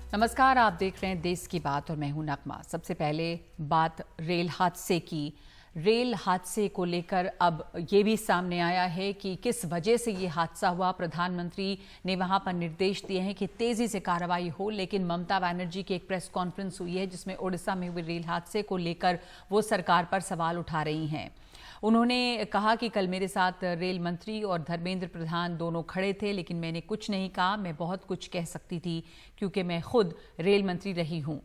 नमस्कार, आप देख रहे हैं देश की बात और मैं हूं नगमा। सबसे पहले बात रेल हादसे की। रेल हादसे को लेकर अब ये भी सामने आया है कि किस वजह से ये हादसा हुआ। प्रधानमंत्री ने वहां पर निर्देश दिए हैं कि तेजी से कार्रवाई हो, लेकिन ममता बनर्जी की एक प्रेस कॉन्फ्रेंस हुई है जिसमें ओडिशा में हुए रेल हादसे को लेकर वो सरकार पर सवाल उठा रही हैं। उन्होंने कहा कि कल मेरे साथ रेल मंत्री और धर्मेंद्र प्रधान दोनों खड़े थे, लेकिन मैंने कुछ नहीं कहा। मैं बहुत कुछ कह सकती थी क्योंकि मैं खुद रेल मंत्री रही हूं।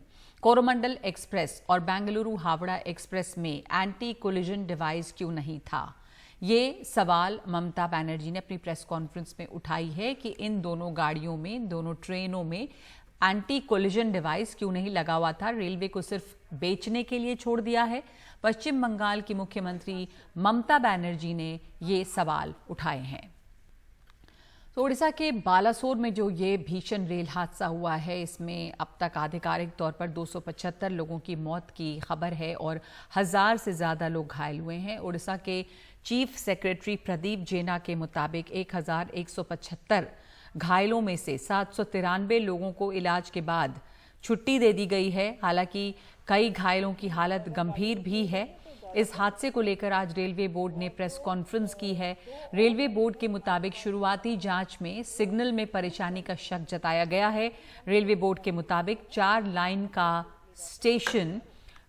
कोरोमंडल एक्सप्रेस और बेंगलुरु हावड़ा एक्सप्रेस में एंटी कोलिजन डिवाइस क्यों नहीं था? ये सवाल ममता बनर्जी ने अपनी प्रेस कॉन्फ्रेंस में उठाई है कि इन दोनों गाड़ियों में, इन दोनों ट्रेनों में एंटी कोलिजन डिवाइस क्यों नहीं लगा हुआ था? रेलवे को सिर्फ बेचने के लिए छोड़ दिया है? पश्चिम बंगाल की मुख्यमंत्री ममता बनर्जी ने ये सवाल उठाए हैं। तो ओडिशा के बालासोर में जो ये भीषण रेल हादसा हुआ है, इसमें अब तक आधिकारिक तौर पर 275 लोगों की मौत की खबर है और 1000 से ज़्यादा लोग घायल हुए हैं। ओडिशा के चीफ सेक्रेटरी प्रदीप जेना के मुताबिक 1175 घायलों में से 793 लोगों को इलाज के बाद छुट्टी दे दी गई है। हालांकि कई घायलों की हालत गंभीर भी है। इस हादसे को लेकर आज रेलवे बोर्ड ने प्रेस कॉन्फ्रेंस की है। रेलवे बोर्ड के मुताबिक शुरुआती जांच में सिग्नल में परेशानी का शक जताया गया है। रेलवे बोर्ड के मुताबिक 4 लाइन का स्टेशन,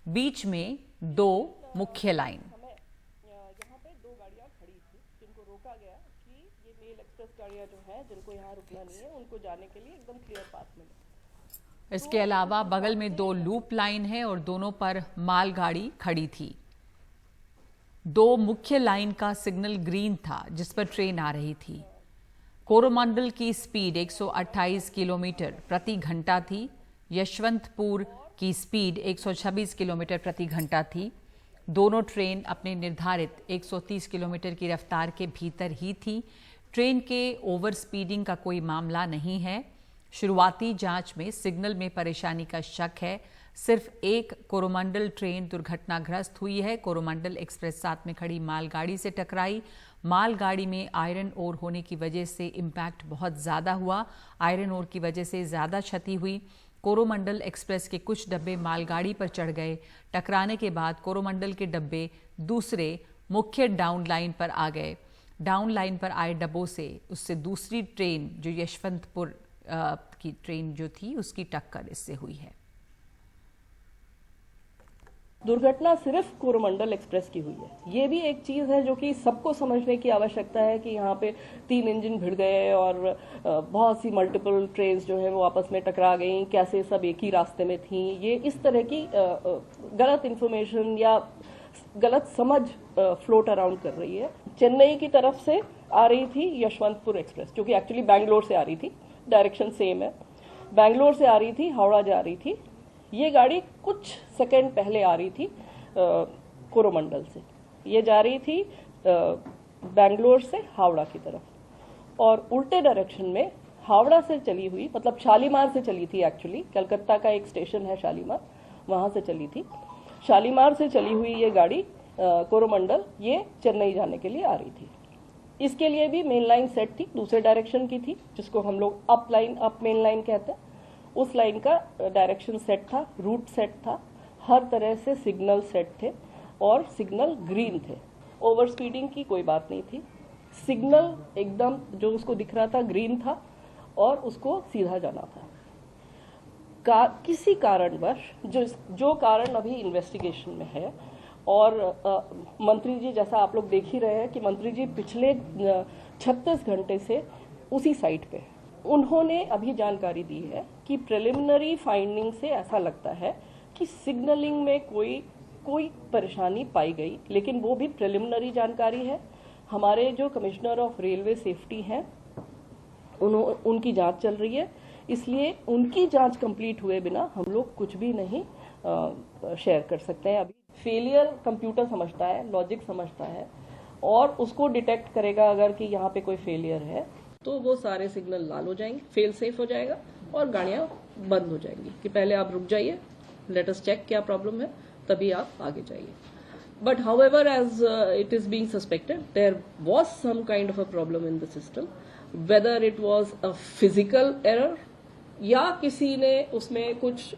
बीच में 2 मुख्य लाइन। यहाँ पे 2 गाड़ियाँ खड़ी थी जिनको रोका गया कि ये मेल एक्सप्रेस गाड़ियाँ जो है जिनको यहाँ रुकना नहीं है, उनको जाने के लिए एकदम क्लियर पाथ मिले। इसके अलावा बगल में 2 लूप लाइन है और दोनों पर मालगाड़ी खड़ी थी। 2 मुख्य लाइन का सिग्नल ग्रीन था जिस पर ट्रेन आ रही थी। कोरोमंडल की स्पीड 128 किलोमीटर प्रति घंटा थी। यशवंतपुर की स्पीड 126 किलोमीटर प्रति घंटा थी। दोनों ट्रेन अपने निर्धारित 130 किलोमीटर की रफ्तार के भीतर ही थी। ट्रेन के ओवर स्पीडिंग का कोई मामला नहीं है। शुरुआती जांच में सिग्नल में परेशानी का शक है। सिर्फ एक कोरोमंडल ट्रेन दुर्घटनाग्रस्त हुई है। कोरोमंडल एक्सप्रेस साथ में खड़ी मालगाड़ी से टकराई। मालगाड़ी में आयरन ओर होने की वजह से इम्पैक्ट बहुत ज़्यादा हुआ। आयरन ओर की वजह से ज़्यादा क्षति हुई। कोरोमंडल एक्सप्रेस के कुछ डब्बे मालगाड़ी पर चढ़ गए। टकराने के बाद कोरोमंडल के डब्बे दूसरे मुख्य डाउन लाइन पर आ गए। डाउन लाइन पर आए डब्बों से उससे दूसरी ट्रेन जो यशवंतपुर की ट्रेन जो थी उसकी टक्कर इससे हुई है। दुर्घटना सिर्फ कोरोमंडल एक्सप्रेस की हुई है। ये भी एक चीज है जो कि सबको समझने की आवश्यकता है कि यहाँ पे 3 इंजन भिड़ गए और बहुत सी मल्टीपल ट्रेन जो है वो आपस में टकरा गई, कैसे सब एक ही रास्ते में थी। ये इस तरह की गलत इंफॉर्मेशन या गलत समझ फ्लोट अराउंड कर रही है। चेन्नई की तरफ से आ रही थी यशवंतपुर एक्सप्रेस, जो कि एक्चुअली बैंगलोर से आ रही थी, डायरेक्शन सेम है। बैंगलोर से आ रही थी, हावड़ा जा रही थी। ये गाड़ी कुछ सेकंड पहले आ रही थी कोरोमंडल से। ये जा रही थी बैंगलोर से हावड़ा की तरफ और उल्टे डायरेक्शन में हावड़ा से चली हुई, मतलब शालीमार से चली थी। एक्चुअली कलकत्ता का एक स्टेशन है शालीमार, वहां से चली थी। शालीमार से चली हुई ये गाड़ी कोरोमंडल ये चेन्नई जाने के लिए आ रही थी। इसके लिए भी मेन लाइन सेट थी, दूसरे डायरेक्शन की थी, जिसको हम लोग अप मेन लाइन कहते हैं। उस लाइन का डायरेक्शन सेट था, रूट सेट था, हर तरह से सिग्नल सेट थे और सिग्नल ग्रीन थे। ओवर स्पीडिंग की कोई बात नहीं थी। सिग्नल एकदम जो उसको दिख रहा था ग्रीन था और उसको सीधा जाना था। किसी कारणवश जो कारण अभी इन्वेस्टिगेशन में है और मंत्री जी, जैसा आप लोग देख ही रहे हैं कि मंत्री जी पिछले 36 घंटे से उसी साइट पे, उन्होंने अभी जानकारी दी है कि प्रिलिमिनरी फाइंडिंग से ऐसा लगता है कि सिग्नलिंग में कोई परेशानी पाई गई, लेकिन वो भी प्रिलिमिनरी जानकारी है। हमारे जो कमिश्नर ऑफ रेलवे सेफ्टी हैं उनकी जांच चल रही है, इसलिए उनकी जांच कंप्लीट हुए बिना हम लोग कुछ भी नहीं शेयर कर सकते हैं। अभी फेलियर कंप्यूटर समझता है, लॉजिक समझता है और उसको डिटेक्ट करेगा। अगर कि यहाँ पे कोई फेलियर है तो वो सारे सिग्नल लाल हो जाएंगे, फेल सेफ हो जाएगा और गाड़ियाँ बंद हो जाएंगी कि पहले आप रुक जाइए, लेट अस चेक क्या प्रॉब्लम है, तभी आप आगे जाइए। But however, as it is being suspected, there was some kind of a problem in the system. Whether it was a physical error या किसी ने उसमें कुछ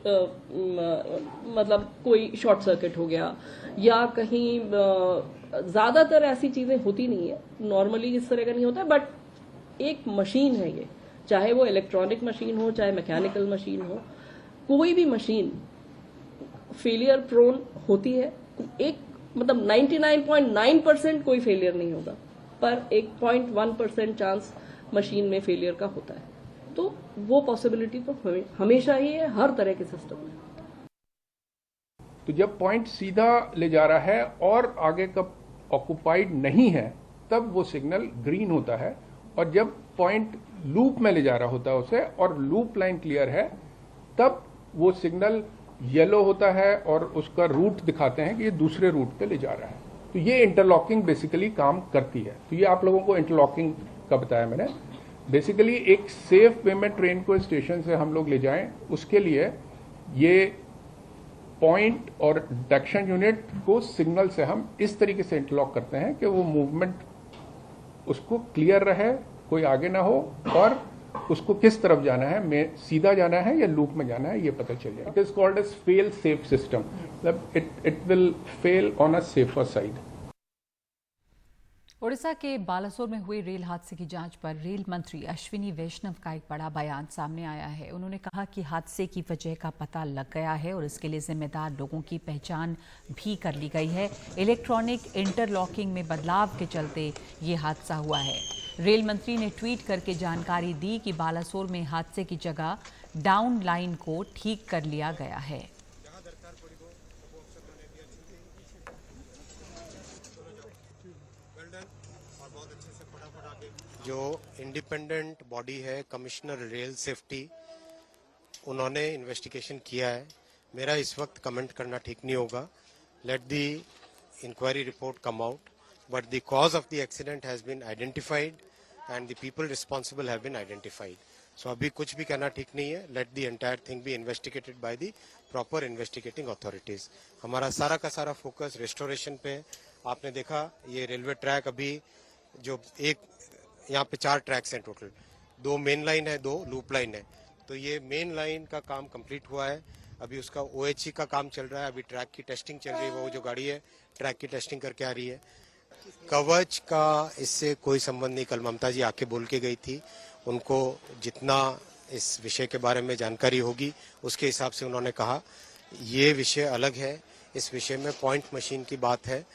मतलब कोई शॉर्ट सर्किट हो गया या कहीं ज्यादातर ऐसी चीजें होती नहीं है, नॉर्मली इस तरह का नहीं होता है, बट एक मशीन है ये, चाहे वो इलेक्ट्रॉनिक मशीन हो चाहे मैकेनिकल मशीन हो, कोई भी मशीन फेलियर प्रोन होती है। एक मतलब 99.9% कोई फेलियर नहीं होगा, पर एक 0.1% चांस मशीन में फेलियर का होता है। तो वो पॉसिबिलिटी तो हमेशा ही है हर तरह के सिस्टम में। तो जब पॉइंट सीधा ले जा रहा है और आगे का ऑक्युपाइड नहीं है तब वो सिग्नल ग्रीन होता है, और जब पॉइंट लूप में ले जा रहा होता है उसे और लूप लाइन क्लियर है तब वो सिग्नल येलो होता है और उसका रूट दिखाते हैं कि ये दूसरे रूट पे ले जा रहा है। तो ये इंटरलॉकिंग बेसिकली काम करती है। तो ये आप लोगों को इंटरलॉकिंग का बताया मैंने। बेसिकली एक सेफ वे में ट्रेन को स्टेशन से हम लोग ले जाएं, उसके लिए ये पॉइंट और डिटेक्शन यूनिट को सिग्नल से हम इस तरीके से इंटरलॉक करते हैं कि वो मूवमेंट उसको क्लियर रहे, कोई आगे ना हो, और उसको किस तरफ जाना है, सीधा जाना है या लूप में जाना है, ये पता चल जाए। It is called as fail safe system, मतलब it will fail on a safer side. Odisha के बालासोर में हुए रेल हादसे की जांच पर रेल मंत्री अश्विनी वैष्णव का एक बड़ा बयान सामने आया है। उन्होंने कहा कि हादसे की वजह का पता लग गया है और इसके लिए जिम्मेदार लोगों की पहचान भी कर ली गई है। इलेक्ट्रॉनिक इंटरलॉकिंग में बदलाव के चलते ये हादसा हुआ है। रेल मंत्री ने ट्वीट करके जानकारी दी कि बालासोर में हादसे की जगह डाउन लाइन को ठीक कर लिया गया है। जो इंडिपेंडेंट बॉडी है कमिश्नर रेल सेफ्टी, उन्होंने इन्वेस्टिगेशन किया है। मेरा इस वक्त कमेंट करना ठीक नहीं होगा। Let the inquiry report come out, but the cause of the accident has been identified and the people responsible have been identified. So अभी कुछ भी कहना ठीक नहीं है। Let the entire thing be investigated by the proper investigating authorities. हमारा सारा का सारा फोकस रेस्टोरेशन पे। आपने देखा ये रेलवे ट्रैक अभी जो एक यहाँ पे 4 ट्रैक्स हैं टोटल, 2 मेन लाइन है, 2 लूप लाइन है। तो ये मेन लाइन का काम कंप्लीट हुआ है, अभी उसका OHE का काम चल रहा है, अभी ट्रैक की टेस्टिंग चल रही है। वो जो गाड़ी है ट्रैक की टेस्टिंग करके आ रही है। कवच का इससे कोई संबंध नहीं। कल ममता जी आके बोल के गई थी, उनको जितना इस विषय के बारे में जानकारी होगी उसके हिसाब से उन्होंने कहा। ये विषय अलग है, इस विषय में पॉइंट मशीन की बात है,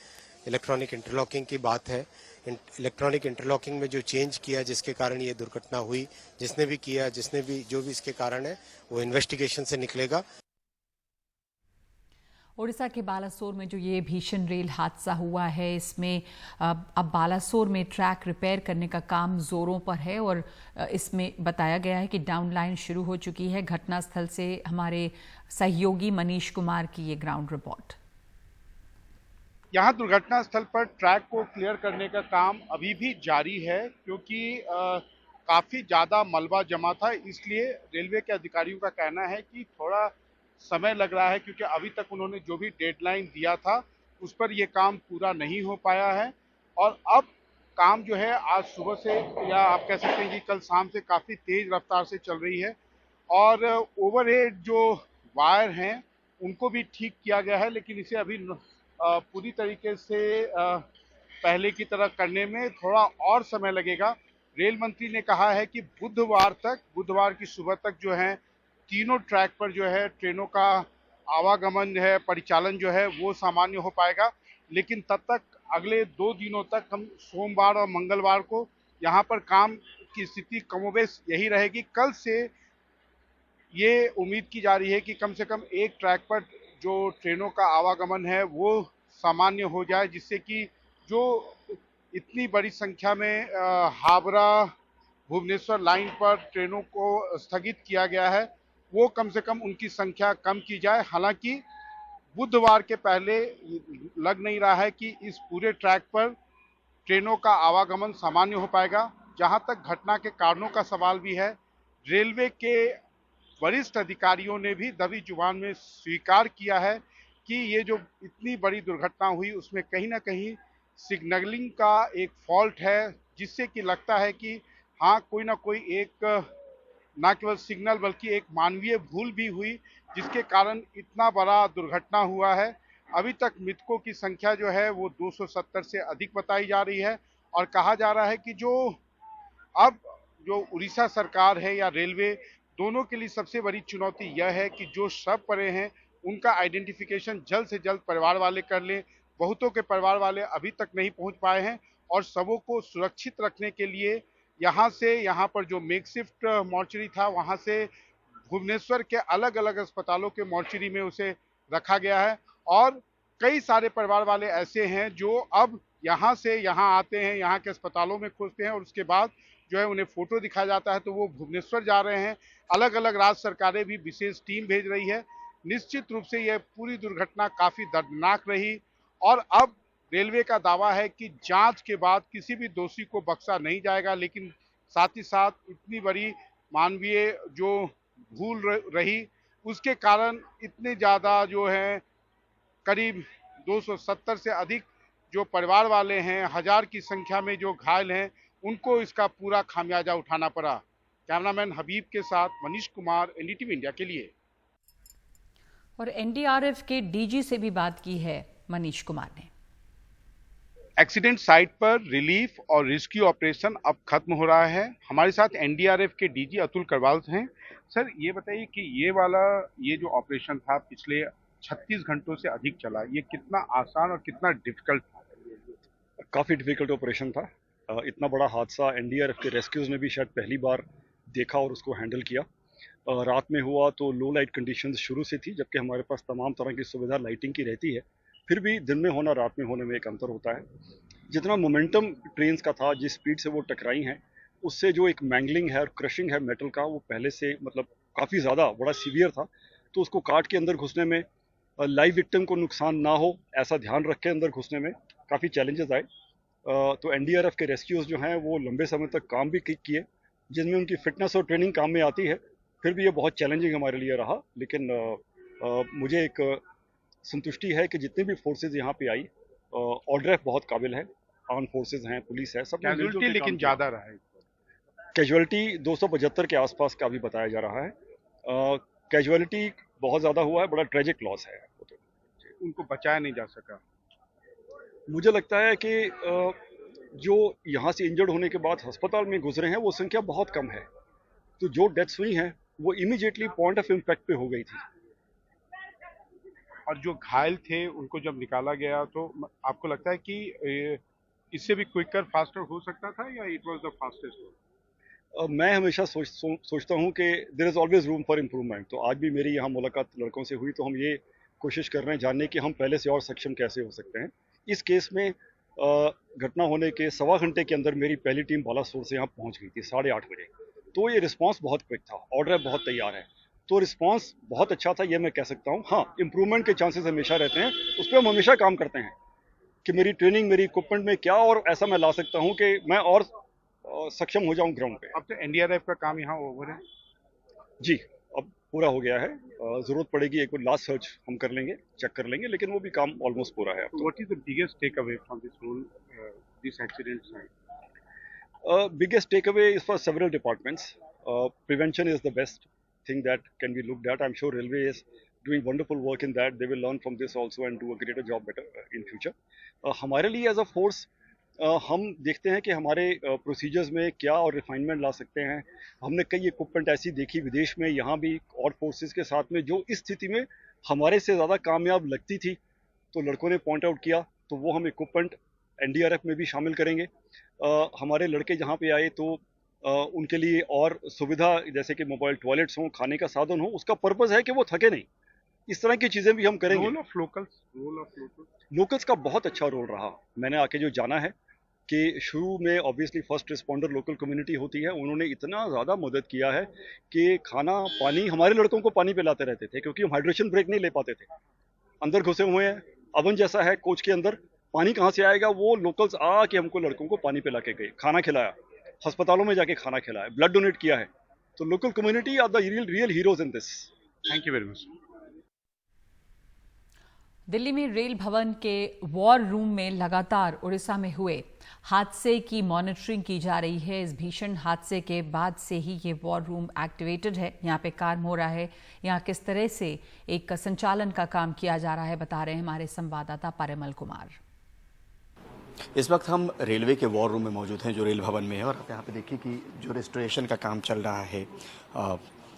इलेक्ट्रॉनिक इंटरलॉकिंग की बात है। इलेक्ट्रॉनिक इंटरलॉकिंग में जो चेंज किया जिसके कारण ये दुर्घटना हुई, जिसने भी किया, जिसने भी जो भी इसके कारण है, वो इन्वेस्टिगेशन से निकलेगा। ओडिशा के बालासोर में जो ये भीषण रेल हादसा हुआ है, इसमें अब बालासोर में ट्रैक रिपेयर करने का काम जोरों पर है और इसमें बताया गया है कि डाउन लाइन शुरू हो चुकी है। घटनास्थल से हमारे सहयोगी मनीष कुमार की ये ग्राउंड रिपोर्ट। यहाँ दुर्घटना स्थल पर ट्रैक को क्लियर करने का काम अभी भी जारी है, क्योंकि काफी ज्यादा मलबा जमा था। इसलिए रेलवे के अधिकारियों का कहना है कि थोड़ा समय लग रहा है, क्योंकि अभी तक उन्होंने जो भी डेडलाइन दिया था उस पर यह काम पूरा नहीं हो पाया है। और अब काम जो है आज सुबह से, या आप कह सकते हैं कि कल शाम से काफी तेज रफ्तार से चल रही है। और ओवरहेड जो वायर हैं उनको भी ठीक किया गया है, लेकिन इसे अभी पूरी तरीके से पहले की तरह करने में थोड़ा और समय लगेगा। रेल मंत्री ने कहा है कि बुधवार की सुबह तक जो है तीनों ट्रैक पर जो है ट्रेनों का आवागमन है, परिचालन जो है वो सामान्य हो पाएगा। लेकिन तब तक अगले 2 दिनों तक हम सोमवार और मंगलवार को यहाँ पर काम की स्थिति कमोबेश यही रहेगी। कल से ये उम्मीद की जा रही है कि कम से कम एक ट्रैक पर जो ट्रेनों का आवागमन है वो सामान्य हो जाए, जिससे कि जो इतनी बड़ी संख्या में हावड़ा भुवनेश्वर लाइन पर ट्रेनों को स्थगित किया गया है, वो कम से कम उनकी संख्या कम की जाए। हालांकि बुधवार के पहले लग नहीं रहा है कि इस पूरे ट्रैक पर ट्रेनों का आवागमन सामान्य हो पाएगा। जहां तक घटना के कारणों का सवाल भी है, रेलवे के वरिष्ठ अधिकारियों ने भी दबी जुबान में स्वीकार किया है कि ये जो इतनी बड़ी दुर्घटना हुई उसमें कहीं ना कहीं सिग्नलिंग का एक फॉल्ट है, जिससे कि लगता है कि हाँ कोई ना कोई एक न केवल सिग्नल बल्कि एक मानवीय भूल भी हुई, जिसके कारण इतना बड़ा दुर्घटना हुआ है। अभी तक मृतकों की संख्या जो है वो 270 से अधिक बताई जा रही है और कहा जा रहा है कि अब जो उड़ीसा सरकार है या रेलवे, दोनों के लिए सबसे बड़ी चुनौती यह है कि जो शव पड़े हैं उनका आइडेंटिफिकेशन जल्द से जल्द परिवार वाले कर लें। बहुतों के परिवार वाले अभी तक नहीं पहुंच पाए हैं और शवों को सुरक्षित रखने के लिए यहाँ पर जो मेकशिफ्ट मॉर्चरी था वहां से भुवनेश्वर के अलग अलग अस्पतालों के मॉर्चरी में उसे रखा गया है। और कई सारे परिवार वाले ऐसे हैं जो अब यहाँ से यहाँ आते हैं, यहाँ के अस्पतालों में खोजते हैं और उसके बाद जो है उन्हें फोटो दिखाया जाता है तो वो भुवनेश्वर जा रहे हैं। अलग अलग राज्य सरकारें भी विशेष टीम भेज रही है। निश्चित रूप से यह पूरी दुर्घटना काफी दर्दनाक रही और अब रेलवे का दावा है कि जांच के बाद किसी भी दोषी को बख्शा नहीं जाएगा, लेकिन साथ ही साथ इतनी बड़ी मानवीय जो भूल रही उसके कारण इतने ज्यादा जो है करीब 270 से अधिक जो परिवार वाले हैं, 1000 की संख्या में जो घायल हैं, उनको इसका पूरा खामियाजा उठाना पड़ा। कैमरामैन हबीब के साथ मनीष कुमार, एनडीटीवी इंडिया के लिए। और एनडीआरएफ के डीजी से भी बात की है मनीष कुमार ने। एक्सीडेंट साइट पर रिलीफ और रेस्क्यू ऑपरेशन अब खत्म हो रहा है। हमारे साथ एनडीआरएफ के डीजी अतुल करवाल हैं। सर, ये बताइए कि ये जो ऑपरेशन था पिछले 36 घंटों से अधिक चला, ये कितना आसान और कितना डिफिकल्ट था? काफ़ी डिफिकल्ट ऑपरेशन था। इतना बड़ा हादसा एनडीआरएफ के रेस्क्यूज ने भी शायद पहली बार देखा और उसको हैंडल किया। रात में हुआ तो लो लाइट कंडीशंस शुरू से थी, जबकि हमारे पास तमाम तरह की सुविधा लाइटिंग की रहती है। फिर भी दिन में होना रात में होने में एक अंतर होता है। जितना मोमेंटम ट्रेन्स का था, जिस स्पीड से वो टकराई हैं, उससे जो एक मैंगलिंग है और क्रशिंग है मेटल का, वो पहले से मतलब काफ़ी ज़्यादा बड़ा सीवियर था। तो उसको काट के अंदर घुसने में, लाइव विक्टिम को नुकसान ना हो ऐसा ध्यान रख के अंदर घुसने में काफ़ी चैलेंजेस आए। तो एनडीआरएफ के रेस्क्यूज जो हैं वो लंबे समय तक काम भी किए, जिनमें उनकी फिटनेस और ट्रेनिंग काम में आती है। फिर भी ये बहुत चैलेंजिंग हमारे लिए रहा, लेकिन मुझे एक संतुष्टि है कि जितनी भी फोर्सेज यहाँ पे आई, ऑर्डरएफ बहुत काबिल है, आर्म फोर्सेज हैं, पुलिस है, सब कैजुअलिटी लेकिन ज़्यादा रहा है। कैजुअलिटी 275 के आसपास का भी बताया जा रहा है। कैजुअलिटी बहुत ज़्यादा हुआ है, बड़ा ट्रेजिक लॉस है। उनको बचाया नहीं जा सका। मुझे लगता है कि जो यहाँ से इंजर्ड होने के बाद अस्पताल में गुजरे हैं वो संख्या बहुत कम है। तो जो डेथ्स हुई हैं वो इमीडिएटली पॉइंट ऑफ इम्पैक्ट पे हो गई थी। और जो घायल थे उनको जब निकाला गया तो आपको लगता है कि इससे भी क्विकर फास्टर हो सकता था या इट वाज द फास्टेस्ट? मैं हमेशा सोचता हूँ कि there is always room for improvement. तो आज भी मेरी यहाँ मुलाकात लड़कों से हुई तो हम ये कोशिश कर रहे हैं जानने कि हम पहले से और सक्षम कैसे हो सकते हैं। इस केस में घटना होने के 1.25 घंटे के अंदर मेरी पहली टीम बालासोर से यहाँ पहुँच गई थी 8:30 बजे। तो ये रिस्पांस बहुत क्विक था, ऑर्डर बहुत तैयार है, तो रिस्पांस बहुत अच्छा था, ये मैं कह सकता हूँ। हाँ, इम्प्रूवमेंट के चांसेस हमेशा रहते हैं, उस पर हम हमेशा काम करते हैं कि मेरी ट्रेनिंग, मेरी इक्विपमेंट में क्या और ऐसा मैं ला सकता हूँ कि मैं और सक्षम हो जाऊँ ग्राउंड पे। अब तो एनडीआरएफ का काम यहाँ ओवर है? जी, अब पूरा हो गया है। जरूरत पड़ेगी एक बार लास्ट सर्च हम कर लेंगे, चेक कर लेंगे, लेकिन वो भी काम ऑलमोस्ट पूरा है। What is the biggest takeaway from this whole this accident side? Biggest takeaway is for several departments. Prevention is the best thing that can be looked at. I'm sure Railway is doing wonderful work in that. They will learn from this also and do a greater job better in future. हमारे लिए as a force हम देखते हैं कि हमारे procedures में क्या और रिफाइनमेंट ला सकते हैं। हमने कई इक्विपमेंट ऐसी देखी विदेश में, यहाँ भी और फोर्सेस के साथ में, जो इस स्थिति में हमारे से ज़्यादा कामयाब लगती थी। तो लड़कों ने पॉइंट आउट किया, तो वो हम इक्विपमेंट एनडीआरएफ में भी शामिल करेंगे। हमारे लड़के जहाँ पे आए तो उनके लिए और सुविधा, जैसे कि मोबाइल टॉयलेट्स हों, खाने का साधन हो, उसका पर्पज़ है कि वो थके नहीं। इस तरह की चीज़ें भी हम करेंगे। रोल ऑफ लोकल्स का बहुत अच्छा रोल रहा। मैंने आके जो जाना है कि शुरू में obviously first responder local community होती है, उन्होंने इतना ज़्यादा मदद किया है कि खाना पानी, हमारे लड़कों को पानी पिलाते रहते थे क्योंकि हम हाइड्रेशन ब्रेक नहीं ले पाते थे। अंदर घुसे हुए हैं, अवन जैसा है कोच के अंदर, पानी कहाँ से आएगा? वो लोकल्स आके हमको लड़कों को पानी पिला के गए, खाना खिलाया, अस्पतालों में जाके खाना खिलाया, ब्लड डोनेट किया है। तो local community are the real heroes in this. Thank you very much. Delhi में रेल भवन के वॉर रूम में लगातार उड़ीसा में हुए हादसे की मॉनिटरिंग की जा रही है। इस भीषण हादसे के बाद से ही ये वॉर रूम एक्टिवेटेड है। यहाँ पे काम हो रहा है। यहाँ किस तरह से एक संचालन का काम किया जा रहा है, बता रहे हैं हमारे संवाददाता परिमल कुमार। इस वक्त हम रेलवे के वॉर रूम में मौजूद हैं, जो रेल भवन में है, और आप यहाँ पे देखिए कि जो रेस्टोरेशन का काम चल रहा है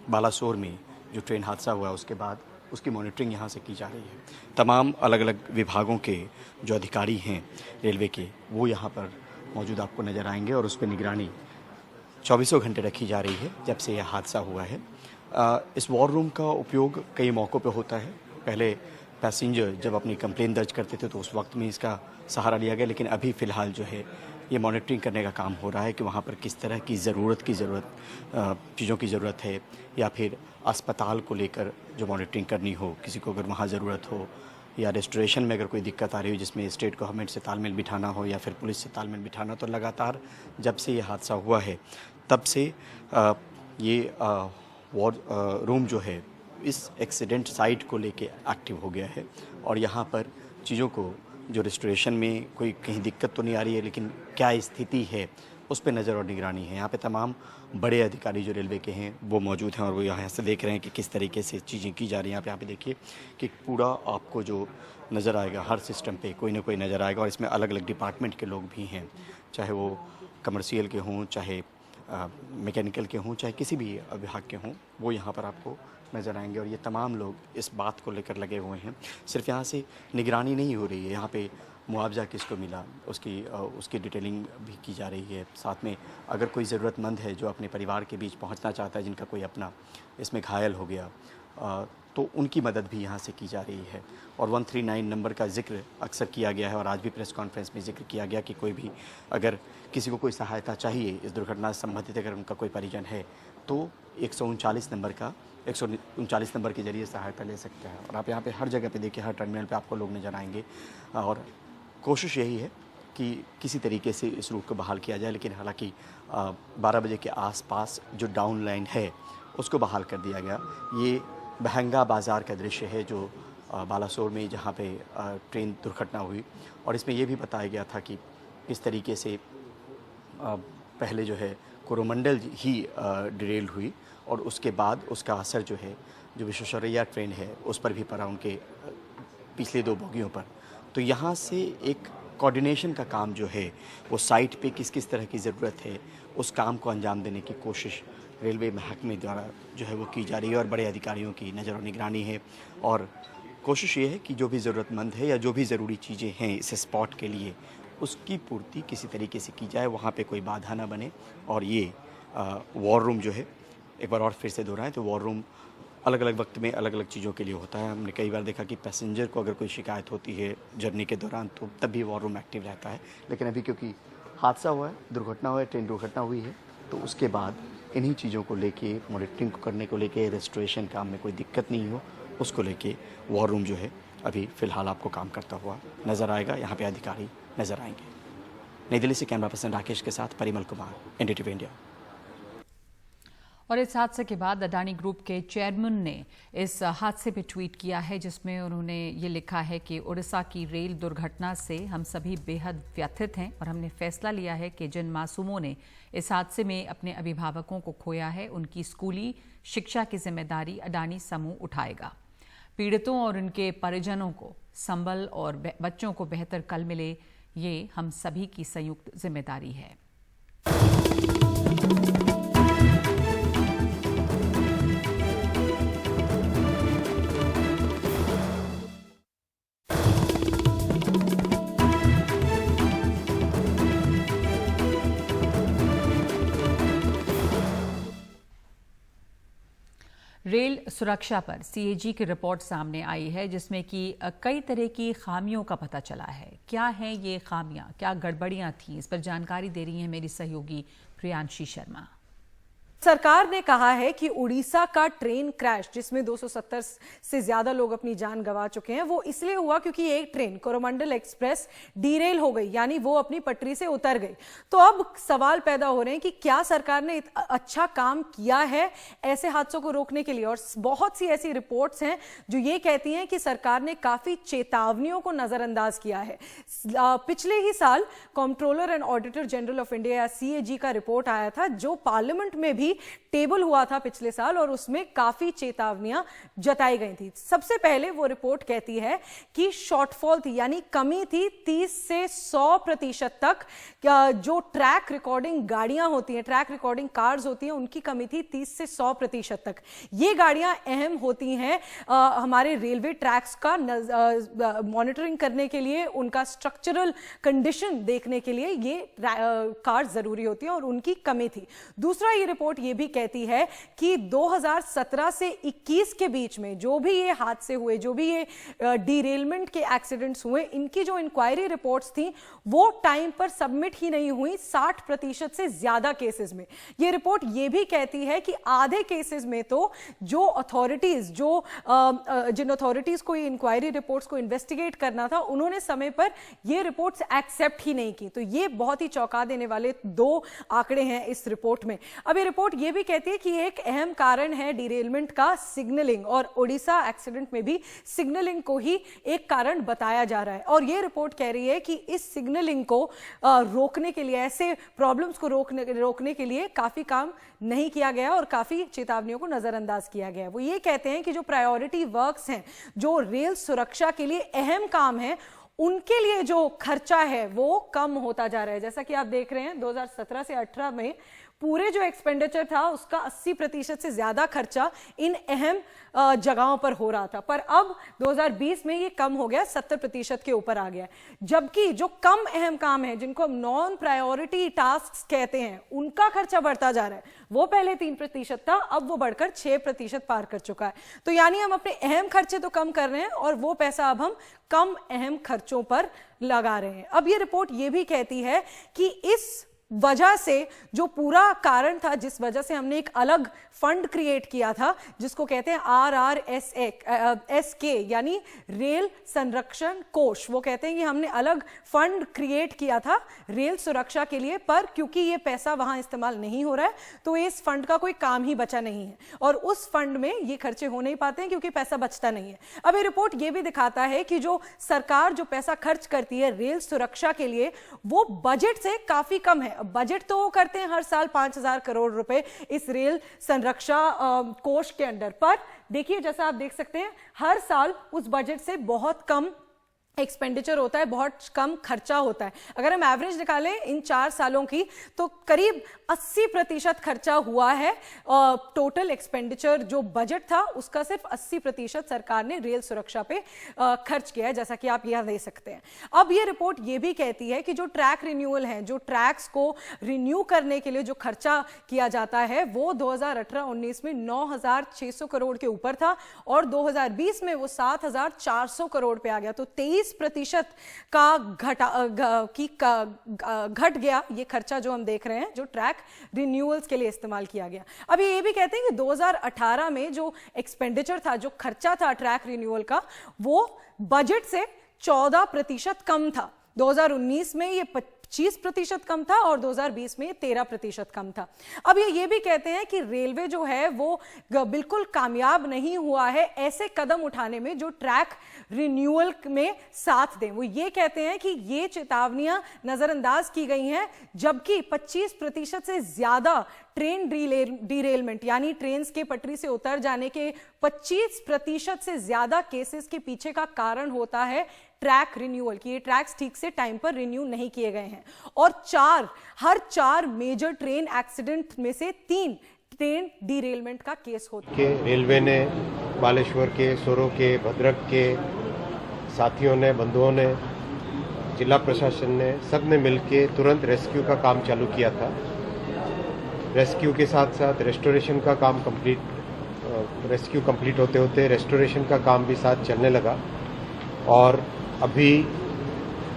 बालासोर में जो ट्रेन हादसा हुआ उसके बाद उसकी मॉनिटरिंग यहाँ से की जा रही है। तमाम अलग अलग विभागों के जो अधिकारी हैं रेलवे के, वो यहाँ पर मौजूद आपको नज़र आएंगे और उस पर निगरानी 24 घंटे रखी जा रही है जब से यह हादसा हुआ है। इस वॉर रूम का उपयोग कई मौक़ों पे होता है। पहले पैसेंजर जब अपनी कंप्लेन दर्ज करते थे तो उस वक्त में इसका सहारा लिया गया, लेकिन अभी फ़िलहाल जो है ये मॉनिटरिंग करने का काम हो रहा है कि वहाँ पर किस तरह की चीज़ों की ज़रूरत है, या फिर अस्पताल को लेकर जो मॉनिटरिंग करनी हो, किसी को अगर वहाँ ज़रूरत हो, या रेस्टोरेशन में अगर कोई दिक्कत आ रही हो जिसमें स्टेट गवर्नमेंट से तालमेल बिठाना हो या फिर पुलिस से तालमेल बिठाना। तो लगातार जब से ये हादसा हुआ है तब से ये वॉर रूम जो है इस एक्सीडेंट साइट को लेके एक्टिव हो गया है, और यहाँ पर चीज़ों को जो रेस्टोरेशन में कोई कहीं दिक्कत तो नहीं आ रही है, लेकिन क्या स्थिति है उस पर नज़र और निगरानी है। यहाँ पे तमाम बड़े अधिकारी जो रेलवे के हैं वो मौजूद हैं और वो यहाँ से देख रहे हैं कि किस तरीके से चीज़ें की जा रही हैं। यहाँ पे देखिए कि पूरा आपको जो नज़र आएगा, हर सिस्टम पे कोई ना कोई नज़र आएगा, और इसमें अलग अलग डिपार्टमेंट के लोग भी हैं, चाहे वो कमर्शियल के हों, चाहे मैकेनिकल के हों, चाहे किसी भी विभाग के हों, वो यहाँ पर आपको नज़र आएंगे। और ये तमाम लोग इस बात को लेकर लगे हुए हैं। सिर्फ यहाँ से निगरानी नहीं हो रही है, यहाँ पे मुआवजा किसको मिला उसकी डिटेलिंग भी की जा रही है। साथ में अगर कोई ज़रूरतमंद है जो अपने परिवार के बीच पहुँचना चाहता है, जिनका कोई अपना इसमें घायल हो गया, तो उनकी मदद भी यहाँ से की जा रही है। और 139 नंबर का जिक्र अक्सर किया गया है, और आज भी प्रेस कॉन्फ्रेंस में जिक्र किया गया कि कोई भी अगर किसी को कोई सहायता चाहिए इस दुर्घटना से संबंधित, अगर उनका कोई परिजन है, तो 139 नंबर के जरिए सहायता ले सकते हैं। और आप यहाँ पे हर जगह पे देखिए, हर टर्मिनल पे आपको लोग नज़र आएंगे, और कोशिश यही है कि किसी तरीके से इस रूट को बहाल किया जाए। लेकिन हालांकि 12 बजे के आसपास जो डाउन लाइन है उसको बहाल कर दिया गया। ये बहंगा बाज़ार का दृश्य है जो बालासोर में, जहाँ पे ट्रेन दुर्घटना हुई, और इसमें ये भी बताया गया था कि किस तरीके से पहले जो है कोरोमंडल ही डिरेल हुई, और उसके बाद उसका असर जो है जो विश्वेश्वरैया ट्रेन है उस पर भी पड़ा, उनके पिछले 2 बोगियों पर। तो यहाँ से एक कोऑर्डिनेशन का काम जो है वो साइट पे किस किस तरह की ज़रूरत है उस काम को अंजाम देने की कोशिश रेलवे महकमे द्वारा जो है वो की जा रही है, और बड़े अधिकारियों की नज़र और निगरानी है। और कोशिश ये है कि जो भी ज़रूरतमंद है या जो भी ज़रूरी चीज़ें हैं इस स्पॉट के लिए, उसकी पूर्ति किसी तरीके से की जाए, वहाँ पे कोई बाधा ना बने। और ये वॉर रूम जो है, एक बार और फिर से दोहराएं तो वॉर रूम अलग अलग वक्त में अलग अलग चीज़ों के लिए होता है। हमने कई बार देखा कि पैसेंजर को अगर कोई शिकायत होती है जर्नी के दौरान तो तब भी वॉर रूम एक्टिव रहता है। लेकिन अभी क्योंकि हादसा हुआ है, दुर्घटना हुआ है, ट्रेन दुर्घटना हुई है, तो उसके बाद इन्हीं चीज़ों को लेके, मॉनिटरिंग करने को लेके, रेस्टोरेशन काम में कोई दिक्कत नहीं हो उसको लेके वॉर रूम जो है अभी फ़िलहाल आपको काम करता हुआ नज़र आएगा। यहाँ पे अधिकारी नज़र आएंगे। नई दिल्ली से कैमरा पर्सन राकेश के साथ परिमल कुमार, NDTV इंडिया। और इस हादसे के बाद अडानी ग्रुप के चेयरमैन ने इस हादसे पर ट्वीट किया है, जिसमें उन्होंने ये लिखा है कि उड़ीसा की रेल दुर्घटना से हम सभी बेहद व्यथित हैं, और हमने फैसला लिया है कि जिन मासूमों ने इस हादसे में अपने अभिभावकों को खोया है, उनकी स्कूली शिक्षा की जिम्मेदारी अडानी समूह उठाएगा। पीड़ितों और उनके परिजनों को संबल और बच्चों को बेहतर कल मिले, ये हम सभी की संयुक्त जिम्मेदारी है। रेल सुरक्षा पर CAG की रिपोर्ट सामने आई है, जिसमें कि कई तरह की खामियों का पता चला है। क्या हैं ये खामियां, क्या गड़बड़ियां थीं, इस पर जानकारी दे रही हैं मेरी सहयोगी प्रियांशी शर्मा। सरकार ने कहा है कि उड़ीसा का ट्रेन क्रैश जिसमें 270 से ज्यादा लोग अपनी जान गंवा चुके हैं वो इसलिए हुआ क्योंकि एक ट्रेन कोरोमंडल एक्सप्रेस डीरेल हो गई, यानी वो अपनी पटरी से उतर गई। तो अब सवाल पैदा हो रहे हैं कि क्या सरकार ने अच्छा काम किया है ऐसे हादसों को रोकने के लिए। और बहुत सी ऐसी रिपोर्ट्स हैं जो ये कहती हैं कि सरकार ने काफी चेतावनियों को नजरअंदाज किया है। पिछले ही साल controller and auditor general of India या CAG का रिपोर्ट आया था जो पार्लियामेंट में भी टेबल हुआ था पिछले साल और उसमें काफी चेतावनियां जताई गई थी। सबसे पहले वो रिपोर्ट कहती है कि शॉर्टफॉल थी, यानी कमी थी 30 से 100% तक। जो ट्रैक रिकॉर्डिंग गाड़ियां होती हैं, ट्रैक रिकॉर्डिंग कार्स होती हैं, उनकी कमी थी 30 से 100% तक। ये गाड़ियां अहम होती हैं हमारे रेलवे ट्रैक्स का मॉनिटरिंग करने के लिए, उनका स्ट्रक्चरल कंडीशन देखने के लिए ये कार्स जरूरी होती हैं और उनकी कमी थी। दूसरा ये रिपोर्ट ये भी कहती है कि 2017 से 21 के बीच में जो भी ये हादसे हुए, जो भी ये डीरेलमेंट के एक्सीडेंट्स हुए, इनकी जो इंक्वायरी रिपोर्ट्स थी वो टाइम पर सबमिट ही नहीं हुई 60% से ज्यादा केसेस में। ये रिपोर्ट ये भी कहती है कि आधे केसेस में तो जो अथॉरिटीज जिन अथॉरिटीज को ये इंक्वायरी रिपोर्ट्स को इन्वेस्टिगेट करना था उन्होंने समय पर ये रिपोर्ट्स एक्सेप्ट ही नहीं की। तो ये बहुत ही चौंका देने वाले 2 आंकड़े हैं इस रिपोर्ट में। अब ये रिपोर्ट ये भी कहती है कि एक अहम कारण है डीरेलमेंट का सिग्नलिंग, और ओडिशा एक्सीडेंट में भी सिग्नलिंग को ही एक कारण बताया जा रहा है। और ये रिपोर्ट कह रही है कि इस सिग्नलिंग को रोकने के लिए, ऐसे प्रॉब्लम्स को रोकने के लिए काफी काम नहीं किया गया और काफी चेतावनियों को नजरअंदाज किया गया। वो ये कहते हैं कि जो प्रायोरिटी वर्क्स हैं, जो रेल सुरक्षा के लिए अहम काम है, उनके लिए जो खर्चा है वो कम होता जा रहा है। जैसा कि आप देख रहे हैं 2017 से 18 में पूरे जो एक्सपेंडिचर था उसका 80% से ज्यादा खर्चा इन अहम जगहों पर हो रहा था, पर अब 2020 में ये कम हो गया, 70% के ऊपर आ गया। जबकि जो कम अहम काम है, जिनको हम नॉन प्रायोरिटी टास्क कहते हैं, उनका खर्चा बढ़ता जा रहा है। वो पहले 3% था, अब वो बढ़कर 6% पार कर चुका है। तो यानी हम अपने अहम खर्चे तो कम कर रहे हैं और वो पैसा अब हम कम अहम खर्चों पर लगा रहे हैं। अब ये रिपोर्ट ये भी कहती है कि इस वजह से जो पूरा कारण था, जिस वजह से हमने एक अलग फंड क्रिएट किया था जिसको कहते हैं RRSK यानी रेल संरक्षण कोष, वो कहते हैं कि हमने अलग फंड क्रिएट किया था रेल सुरक्षा के लिए, पर क्योंकि ये पैसा वहां इस्तेमाल नहीं हो रहा है तो इस फंड का कोई काम ही बचा नहीं है और उस फंड में ये खर्चे हो नहीं पाते हैं क्योंकि पैसा बचता नहीं है। अब ये रिपोर्ट ये भी दिखाता है कि जो सरकार जो पैसा खर्च करती है रेल सुरक्षा के लिए वो बजट से काफी कम है। बजट तो वो करते हैं हर साल 5,000 करोड़ रुपए इस रेल संरक्षा कोष के अंडर, पर देखिए जैसा आप देख सकते हैं हर साल उस बजट से बहुत कम एक्सपेंडिचर होता है, बहुत कम खर्चा होता है। अगर हम एवरेज निकालें इन 4 सालों की तो करीब 80% खर्चा हुआ है। टोटल एक्सपेंडिचर जो बजट था उसका सिर्फ 80% सरकार ने रेल सुरक्षा पे खर्च किया है, जैसा कि आप यहां देख सकते हैं। अब ये रिपोर्ट ये भी कहती है कि जो ट्रैक रिन्यूअल है, जो ट्रैक्स को रिन्यू करने के लिए जो खर्चा किया जाता है वो 2018-19 में 9,600 करोड़ के ऊपर था और 2020 में वो 7,400 करोड़ पे आ गया। तो 23% का घट गया ये खर्चा जो हम देख रहे हैं, जो ट्रैक रिन्यूअल्स के लिए इस्तेमाल किया गया। अब ये भी कहते हैं कि 2018 में जो एक्सपेंडिचर था, जो खर्चा था ट्रैक रिन्यूअल का, वो बजट से 14% कम था। 2019 में ये 25% कम था और 2020 में 13% कम था। अब ये भी कहते हैं कि रेलवे जो है वो बिल्कुल कामयाब नहीं हुआ है ऐसे कदम उठाने में जो ट्रैक रिन्यूअल में साथ दें। वो ये कहते हैं कि ये चेतावनियां नजरअंदाज की गई हैं, जबकि 25% से ज्यादा ट्रेन डीरेलमेंट यानी ट्रेन के पटरी से उतर जाने के 25% से ज्यादा केसेस के पीछे का कारण होता है ट्रैक रिन्यूअल, कि ये ट्रैक्स ठीक से टाइम पर रिन्यू नहीं किए गए हैं। और हर 4 मेजर ट्रेन एक्सीडेंट में से 3 ट्रेन डीरेलमेंट का केस होता है। रेलवे ने, बालेश्वर के, सोरो के, भद्रक के साथियों ने, बंधुओं ने, जिला प्रशासन ने, सब ने मिलकर तुरंत रेस्क्यू का काम चालू किया था। रेस्क्यू के साथ साथ रेस्टोरेशन का काम रेस्क्यू कंप्लीट होते होते रेस्टोरेशन का काम भी साथ चलने लगा और अभी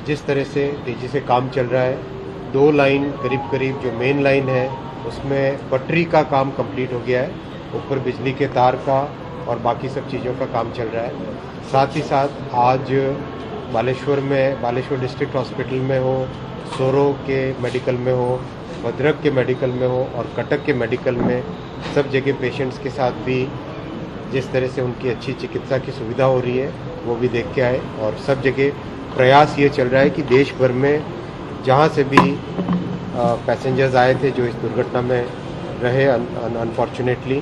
जिस तरह से तेजी से काम चल रहा है, 2 लाइन करीब जो मेन लाइन है उसमें पटरी का काम कंप्लीट हो गया है, ऊपर बिजली के तार का और बाकी सब चीज़ों का काम चल रहा है। साथ ही साथ आज बालेश्वर डिस्ट्रिक्ट हॉस्पिटल में हो, सोरो के मेडिकल में हो, भद्रक के मेडिकल में हो और कटक के मेडिकल में सब जगह पेशेंट्स के साथ भी जिस तरह से उनकी अच्छी चिकित्सा की सुविधा हो रही है वो भी देख के आए। और सब जगह प्रयास ये चल रहा है कि देश भर में जहाँ से भी पैसेंजर्स आए थे जो इस दुर्घटना में रहे अनफॉर्चुनेटली,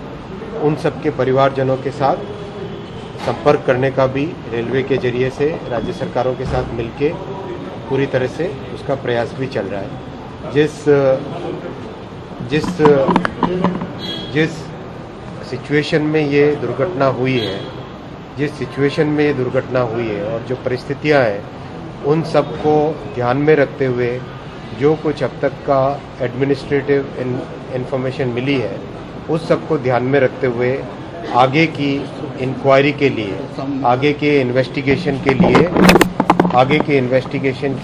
उन सब के परिवारजनों के साथ संपर्क करने का भी रेलवे के जरिए से राज्य सरकारों के साथ मिलके पूरी तरह से उसका प्रयास भी चल रहा है। जिस सिचुएशन में ये दुर्घटना हुई है, और जो परिस्थितियां हैं उन सब को ध्यान में रखते हुए जो कुछ अब तक का एडमिनिस्ट्रेटिव इंफॉर्मेशन मिली है उस सब को ध्यान में रखते हुए आगे की इंक्वायरी के लिए, आगे के इन्वेस्टिगेशन के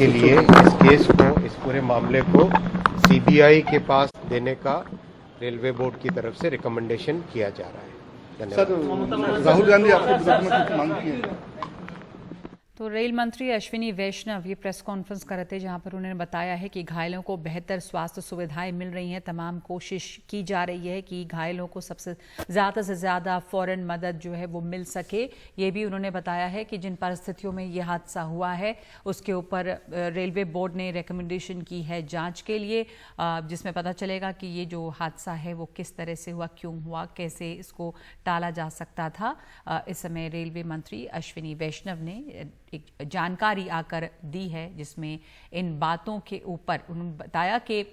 लिए इस केस को, इस पूरे मामले को सीबीआई के पास देने का रेलवे बोर्ड की तरफ से रिकमेंडेशन किया जा रहा है। सर, राहुल गांधी आपके विरोध में कुछ मांग की है? तो रेल मंत्री अश्विनी वैष्णव ये प्रेस कॉन्फ्रेंस कर रहे थे जहां पर उन्होंने बताया है कि घायलों को बेहतर स्वास्थ्य सुविधाएं मिल रही हैं। तमाम कोशिश की जा रही है कि घायलों को सबसे से ज़्यादा फौरन मदद जो है वो मिल सके। ये भी उन्होंने बताया है कि जिन परिस्थितियों में ये हादसा हुआ है उसके ऊपर रेलवे बोर्ड ने रिकमेंडेशन की है जाँच के लिए, जिसमें पता चलेगा कि ये जो हादसा है वो किस तरह से हुआ, क्यों हुआ, कैसे इसको टाला जा सकता था। इस समय रेलवे मंत्री अश्विनी वैष्णव ने एक जानकारी आकर दी है जिसमें इन बातों के ऊपर उन्होंने बताया कि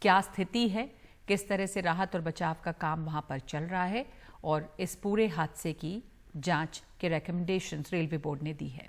क्या स्थिति है, किस तरह से राहत और बचाव का काम वहां पर चल रहा है और इस पूरे हादसे की जांच के रिकमेंडेशंस रेलवे बोर्ड ने दी है।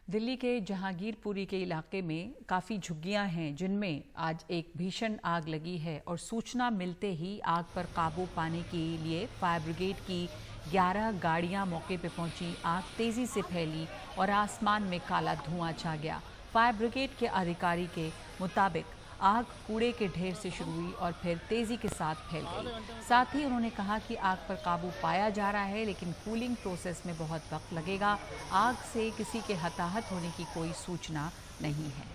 दिल्ली के जहांगीरपुरी के इलाके में काफ़ी झुग्गियां हैं जिनमें आज एक भीषण आग लगी है और सूचना मिलते ही आग पर काबू पाने के लिए फायर ब्रिगेड की 11 गाड़ियां मौके पर पहुंची। आग तेज़ी से फैली और आसमान में काला धुआं छा गया। फायर ब्रिगेड के अधिकारी के मुताबिक आग कूड़े के ढेर से शुरू हुई और फिर तेज़ी के साथ फैल गई। साथ ही उन्होंने कहा कि आग पर काबू पाया जा रहा है लेकिन कूलिंग प्रोसेस में बहुत वक्त लगेगा। आग से किसी के हताहत होने की कोई सूचना नहीं है।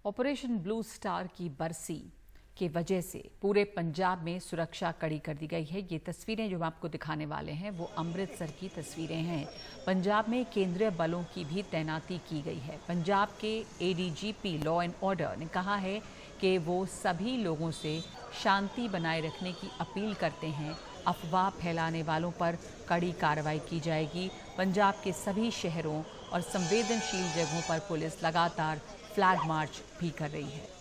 ऑपरेशन ब्लू स्टार की बरसी की वजह से पूरे पंजाब में सुरक्षा कड़ी कर दी गई है। ये तस्वीरें जो हम आपको दिखाने वाले हैं वो अमृतसर की तस्वीरें हैं। पंजाब में केंद्रीय बलों की भी तैनाती की गई है। पंजाब के एडीजीपी लॉ एंड ऑर्डर ने कहा है कि वो सभी लोगों से शांति बनाए रखने की अपील करते हैं। अफवाह फैलाने वालों पर कड़ी कार्रवाई की जाएगी। पंजाब के सभी शहरों और संवेदनशील जगहों पर पुलिस लगातार फ्लैग मार्च भी कर रही है।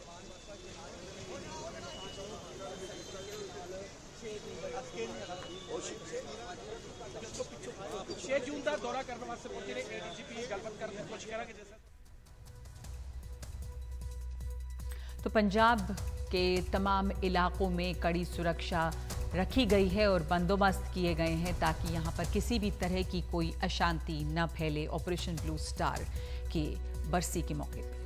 तो पंजाब के तमाम इलाकों में कड़ी सुरक्षा रखी गई है और बंदोबस्त किए गए हैं ताकि यहां पर किसी भी तरह की कोई अशांति न फैले। ऑपरेशन ब्लू स्टार की बरसी के मौके पर